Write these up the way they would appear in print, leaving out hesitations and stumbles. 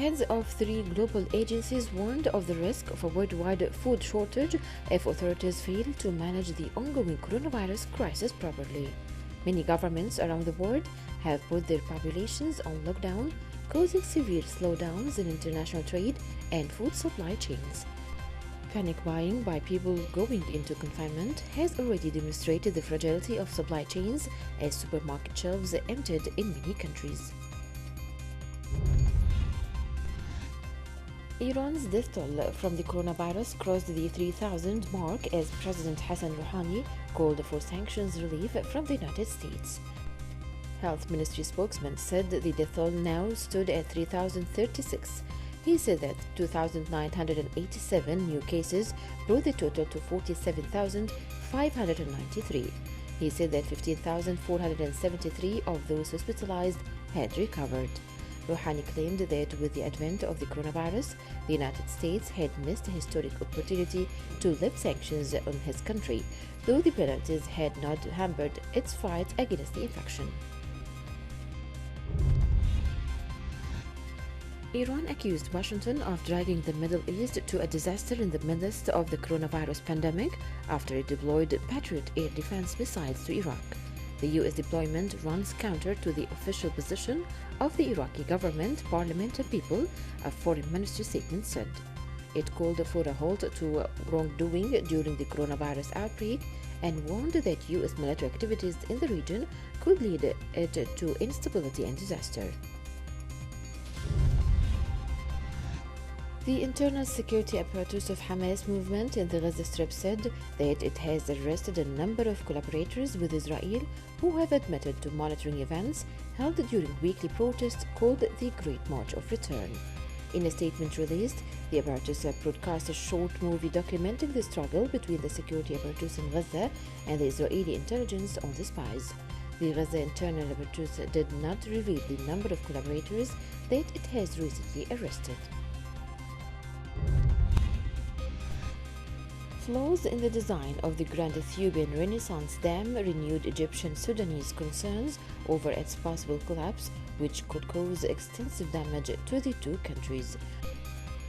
Heads of three global agencies warned of the risk of a worldwide food shortage if authorities fail to manage the ongoing coronavirus crisis properly. Many governments around the world have put their populations on lockdown, causing severe slowdowns in international trade and food supply chains. Panic buying by people going into confinement has already demonstrated the fragility of supply chains as supermarket shelves emptied in many countries. Iran's death toll from the coronavirus crossed the 3,000 mark as President Hassan Rouhani called for sanctions relief from the United States. Health Ministry spokesman said the death toll now stood at 3,036. He said that 2,987 new cases brought the total to 47,593. He said that 15,473 of those hospitalized had recovered. Rouhani claimed that with the advent of the coronavirus, the United States had missed a historic opportunity to lift sanctions on his country, though the penalties had not hampered its fight against the infection. Iran accused Washington of dragging the Middle East to a disaster in the midst of the coronavirus pandemic after it deployed Patriot air defense missiles to Iraq. The U.S. deployment runs counter to the official position of the Iraqi government, parliament, and people, a foreign ministry statement said. It called for a halt to wrongdoing during the coronavirus outbreak and warned that U.S. military activities in the region could lead it to instability and disaster. The internal security apparatus of Hamas movement in the Gaza Strip said that it has arrested a number of collaborators with Israel who have admitted to monitoring events held during weekly protests called the Great March of Return. In a statement released, the apparatus broadcast a short movie documenting the struggle between the security apparatus in Gaza and the Israeli intelligence on the spies. The Gaza internal apparatus did not reveal the number of collaborators that it has recently arrested. Flaws in the design of the Grand Ethiopian Renaissance Dam renewed Egyptian-Sudanese concerns over its possible collapse, which could cause extensive damage to the two countries.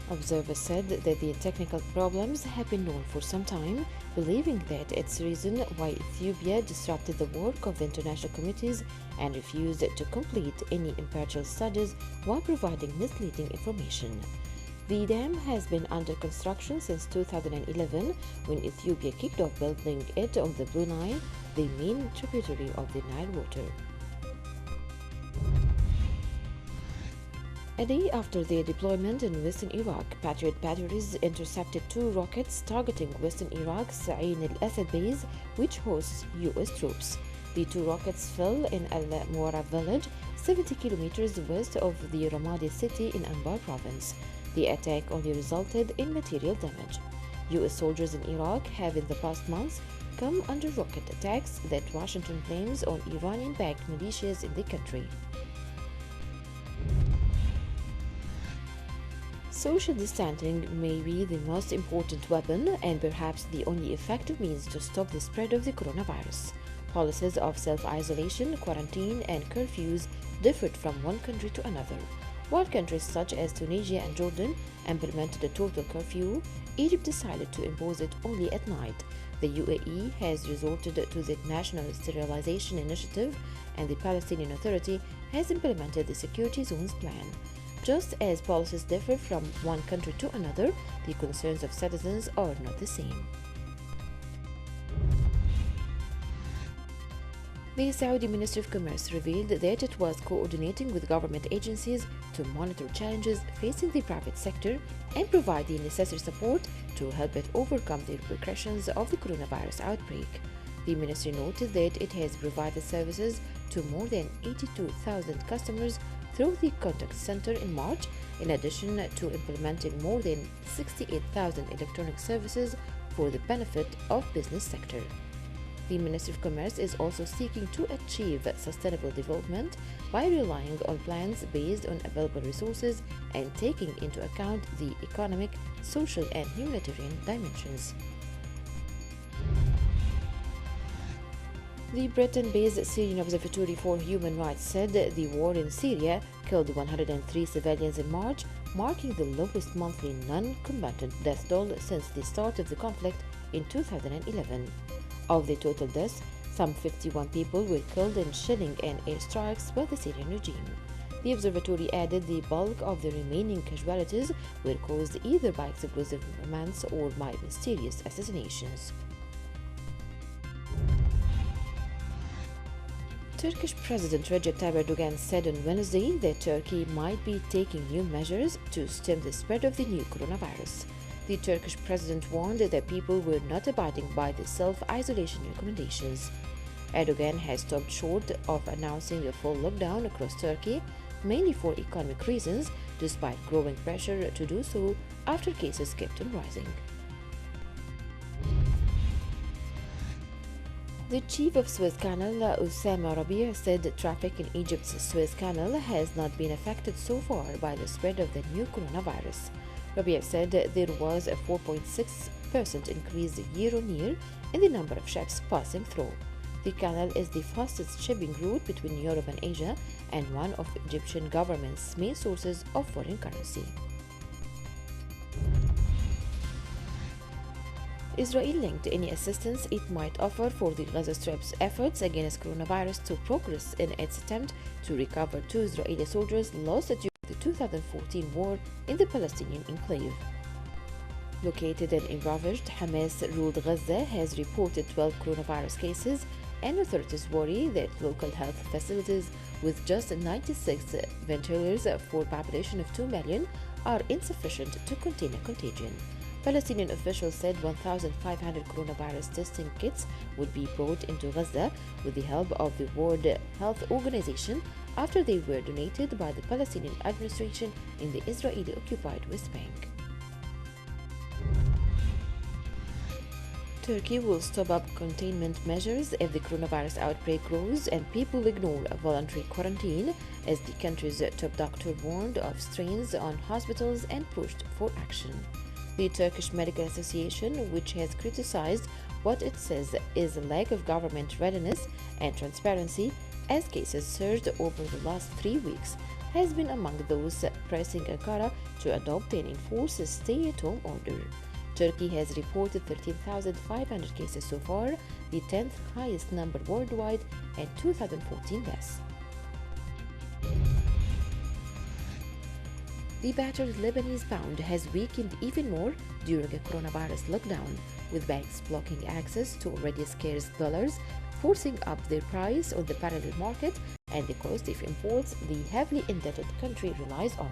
Observers said that the technical problems have been known for some time, believing that it's reason why Ethiopia disrupted the work of the international committees and refused to complete any impartial studies while providing misleading information. The dam has been under construction since 2011 when Ethiopia kicked off building it on the Blue Nile, the main tributary of the Nile water. A day after their deployment in western Iraq, Patriot batteries intercepted two rockets targeting western Iraq's Ain al-Assad base, which hosts U.S. troops. The two rockets fell in Al-Muwara village, 70 kilometers west of the Ramadi city in Anbar province. The attack only resulted in material damage. U.S. soldiers in Iraq have in the past months come under rocket attacks that Washington blames on Iranian-backed militias in the country. Social distancing may be the most important weapon and perhaps the only effective means to stop the spread of the coronavirus. Policies of self-isolation, quarantine, and curfews differed from one country to another. While countries such as Tunisia and Jordan implemented a total curfew, Egypt decided to impose it only at night. The UAE has resorted to the National Sterilization Initiative, and the Palestinian Authority has implemented the Security Zones Plan. Just as policies differ from one country to another, the concerns of citizens are not the same. The Saudi Ministry of Commerce revealed that it was coordinating with government agencies to monitor challenges facing the private sector and provide the necessary support to help it overcome the repercussions of the coronavirus outbreak. The ministry noted that it has provided services to more than 82,000 customers through the contact center in March, in addition to implementing more than 68,000 electronic services for the benefit of business sector. The Ministry of Commerce is also seeking to achieve sustainable development by relying on plans based on available resources and taking into account the economic, social, and humanitarian dimensions. The Britain-based Syrian Observatory for Human Rights said the war in Syria killed 103 civilians in March, marking the lowest monthly non-combatant death toll since the start of the conflict in 2011. Of the total deaths, some 51 people were killed in shelling and airstrikes by the Syrian regime. The observatory added the bulk of the remaining casualties were caused either by explosive movements or by mysterious assassinations. Turkish President Recep Tayyip Erdogan said on Wednesday that Turkey might be taking new measures to stem the spread of the new coronavirus. The Turkish president warned that people were not abiding by the self-isolation recommendations. Erdogan has stopped short of announcing a full lockdown across Turkey, mainly for economic reasons, despite growing pressure to do so after cases kept on rising. The chief of Suez Canal, Osama Rabia, said traffic in Egypt's Suez Canal has not been affected so far by the spread of the new coronavirus. Rabia said there was a 4.6% increase year-on-year in the number of ships passing through. The canal is the fastest shipping route between Europe and Asia and one of Egyptian government's main sources of foreign currency. Israel linked any assistance it might offer for the Gaza Strip's efforts against coronavirus to progress in its attempt to recover 2 Israeli soldiers lost during the 2014 war in the Palestinian enclave. Located in impoverished Hamas-ruled Gaza has reported 12 coronavirus cases, and authorities worry that local health facilities with just 96 ventilators for a population of 2 million are insufficient to contain a contagion. Palestinian officials said 1,500 coronavirus testing kits would be brought into Gaza with the help of the World Health Organization after they were donated by the Palestinian administration in the Israeli-occupied West Bank. Turkey will stop up containment measures if the coronavirus outbreak grows and people ignore a voluntary quarantine, as the country's top doctor warned of strains on hospitals and pushed for action. The Turkish Medical Association, which has criticized what it says is a lack of government readiness and transparency as cases surged over the last 3 weeks, has been among those pressing Ankara to adopt and enforce a stay-at-home order. Turkey has reported 13,500 cases so far, the 10th highest number worldwide, and 2014 deaths. The battered Lebanese pound has weakened even more during a coronavirus lockdown, with banks blocking access to already scarce dollars, forcing up their price on the parallel market and the cost of imports the heavily indebted country relies on.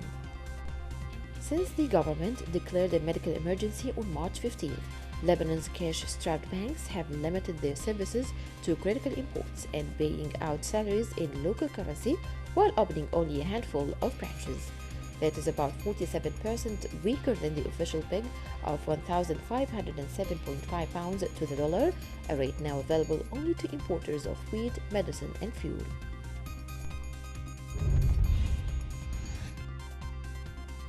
Since the government declared a medical emergency on March 15th, Lebanon's cash-strapped banks have limited their services to critical imports and paying out salaries in local currency while opening only a handful of branches. That is about 47% weaker than the official peg of £1,507.5 to the dollar, a rate now available only to importers of wheat, medicine, and fuel.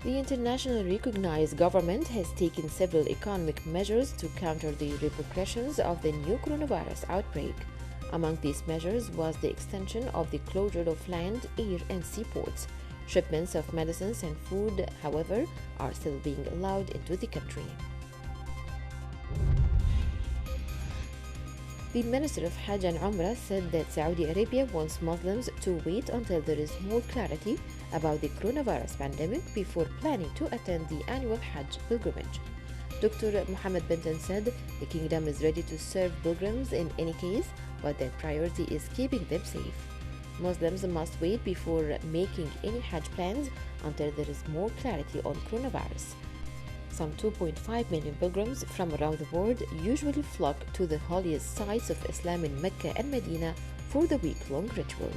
The internationally recognized government has taken several economic measures to counter the repercussions of the new coronavirus outbreak. Among these measures was the extension of the closure of land, air, and seaports. Shipments of medicines and food, however, are still being allowed into the country. The Minister of Hajj and Umrah said that Saudi Arabia wants Muslims to wait until there is more clarity about the coronavirus pandemic before planning to attend the annual Hajj pilgrimage. Dr. Mohammed Benton said the kingdom is ready to serve pilgrims in any case, but their priority is keeping them safe. Muslims must wait before making any Hajj plans until there is more clarity on coronavirus. Some 2.5 million pilgrims from around the world usually flock to the holiest sites of Islam in Mecca and Medina for the week-long ritual.